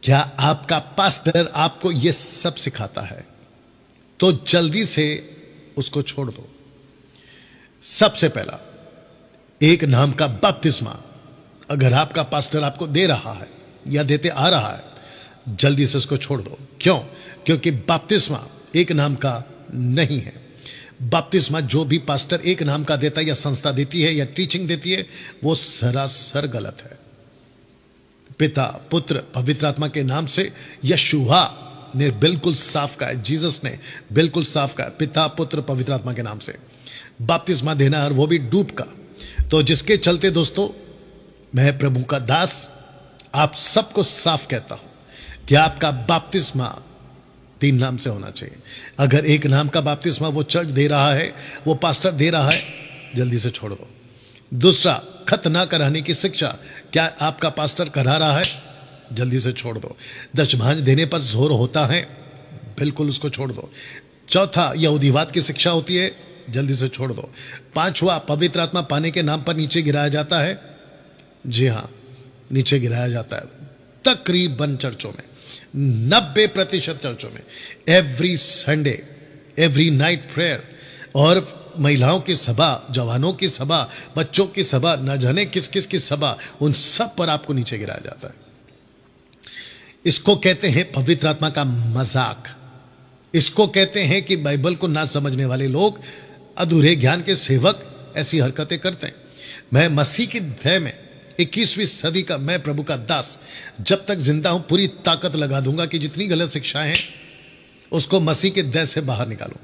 क्या आपका पास्टर आपको यह सब सिखाता है तो जल्दी से उसको छोड़ दो। सबसे पहला, एक नाम का बपतिस्मा अगर आपका पास्टर आपको दे रहा है या देते आ रहा है, जल्दी से उसको छोड़ दो। क्यों? क्योंकि बपतिस्मा एक नाम का नहीं है। बपतिस्मा जो भी पास्टर एक नाम का देता है या संस्था देती है या टीचिंग देती है, वो सरासर गलत है। पिता, पुत्र, पवित्र आत्मा के नाम से यशुआ ने बिल्कुल साफ कहा है, जीसस ने बिल्कुल साफ कहा है, पिता, पुत्र, पवित्र आत्मा के नाम से बपतिस्मा देना, और वो भी डूब का। तो जिसके चलते दोस्तों, मैं प्रभु का दास आप सबको साफ कहता हूं कि आपका बपतिस्मा 3 नाम से होना चाहिए। अगर एक नाम का बपतिस्मा वो चर्च दे रहा है, वो पास्टर दे रहा है, जल्दी से छोड़ दो। दूसरा, खत ना कराने की शिक्षा क्या आपका पास्टर करा रहा है, जल्दी से छोड़ दो। दशभांज देने पर जोर होता है, बिल्कुल उसको छोड़ दो। चौथा, यहूदीवाद की शिक्षा होती है, जल्दी से छोड़ दो। 5वां, पवित्र आत्मा पाने के नाम पर नीचे गिराया जाता है। जी हां, नीचे गिराया जाता है तकरीबन चर्चों में, 90% चर्चों में। Every Sunday, every night prayer, और महिलाओं की सभा, जवानों की सभा, बच्चों की सभा, न जाने किस किस की सभा, उन सब पर आपको नीचे गिराया जाता है। इसको कहते हैं पवित्र आत्मा का मजाक। इसको कहते हैं कि बाइबल को ना समझने वाले लोग, अधूरे ज्ञान के सेवक ऐसी हरकतें करते हैं। मैं मसीह की दया में 21वीं सदी का मैं प्रभु का दास जब तक जिंदा हूं, पूरी ताकत लगा दूंगा कि जितनी गलत शिक्षाएं हैं उसको मसीह के दया से बाहर निकालूं,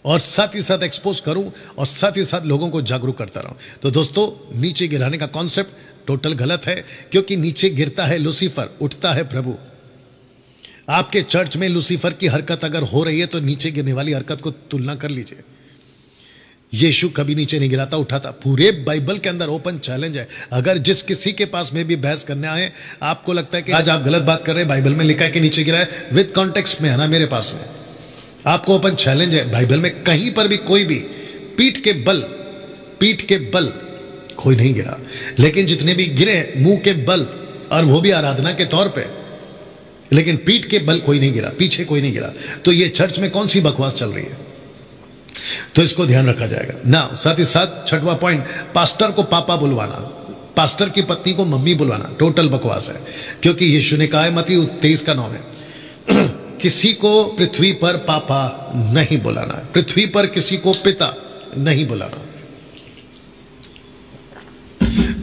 और साथ ही साथ एक्सपोज करूं, और साथ ही साथ लोगों को जागरूक करता रहूं। तो दोस्तों, नीचे गिराने का कॉन्सेप्ट टोटल गलत है, क्योंकि नीचे गिरता है लूसीफर, उठता है प्रभु। आपके चर्च में लूसीफर की हरकत अगर हो रही है तो नीचे गिरने वाली हरकत को तुलना कर लीजिए। यीशु कभी नीचे नहीं गिराता, उठाता। पूरे बाइबल के अंदर ओपन चैलेंज है। अगर जिस किसी के पास में भी बहस करने आए, आपको लगता है कि आज आप गलत बात कर रहे हैं, बाइबल में लिखा है कि नीचे गिरा है, विद कॉन्टेक्स्ट में है ना मेरे पास में, आपको ओपन चैलेंज है। बाइबल में कहीं पर भी कोई भी पीठ के बल कोई नहीं गिरा, लेकिन जितने भी गिरे मुंह के बल, और वो भी आराधना के तौर पे, लेकिन पीठ के बल कोई नहीं गिरा, पीछे कोई नहीं गिरा। तो ये चर्च में कौन सी बकवास चल रही है? तो इसको ध्यान रखा जाएगा ना। साथ ही साथ 6वां पॉइंट, पास्टर को पापा बुलवाना, पास्टर की पत्नी को मम्मी बुलवाना, टोटल बकवास है। क्योंकि यीशु ने कहा है, मत्ती 23:9 में, किसी को पृथ्वी पर पापा नहीं बुलाना, पृथ्वी पर किसी को पिता नहीं बुलाना।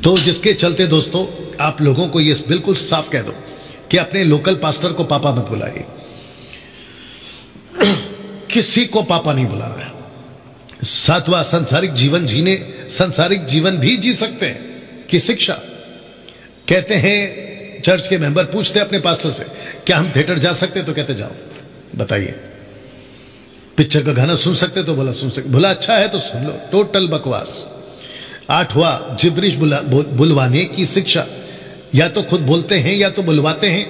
तो जिसके चलते दोस्तों, आप लोगों को यह बिल्कुल साफ कह दो कि अपने लोकल पास्टर को पापा मत बुलाइए, किसी को पापा नहीं बुलाना है। 7वां, सांसारिक जीवन भी जी सकते हैं की शिक्षा। कहते हैं, चर्च के मेंबर पूछते अपने पास्टर से, क्या हम थिएटर जा सकते? तो कहते जाओ, बताइए। पिक्चर का गाना सुन सकते? तो बोला सुन सकते। बोला अच्छा है तो सुन लो। टोटल बकवास। 8वां, जिब्रिश बुलवाने की शिक्षा। या तो खुद बोलते हैं या तो बुलवाते हैं।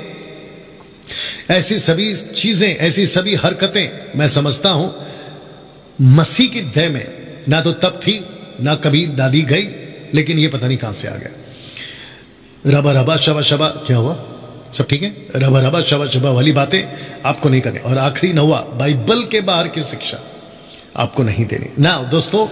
ऐसी सभी चीजें, ऐसी सभी हरकतें मैं समझता हूं मसीह की दया में ना तो तब थी, ना कभी दादी गई, लेकिन ये पता नहीं कहां से आ गया। रबा रबा शबा शबा, क्या हुआ? सब ठीक है? रबा रबा शबा शबा वाली बातें आपको नहीं करनी। और आखिरी 9वां, बाइबल के बाहर की शिक्षा आपको नहीं देनी ना। दोस्तों,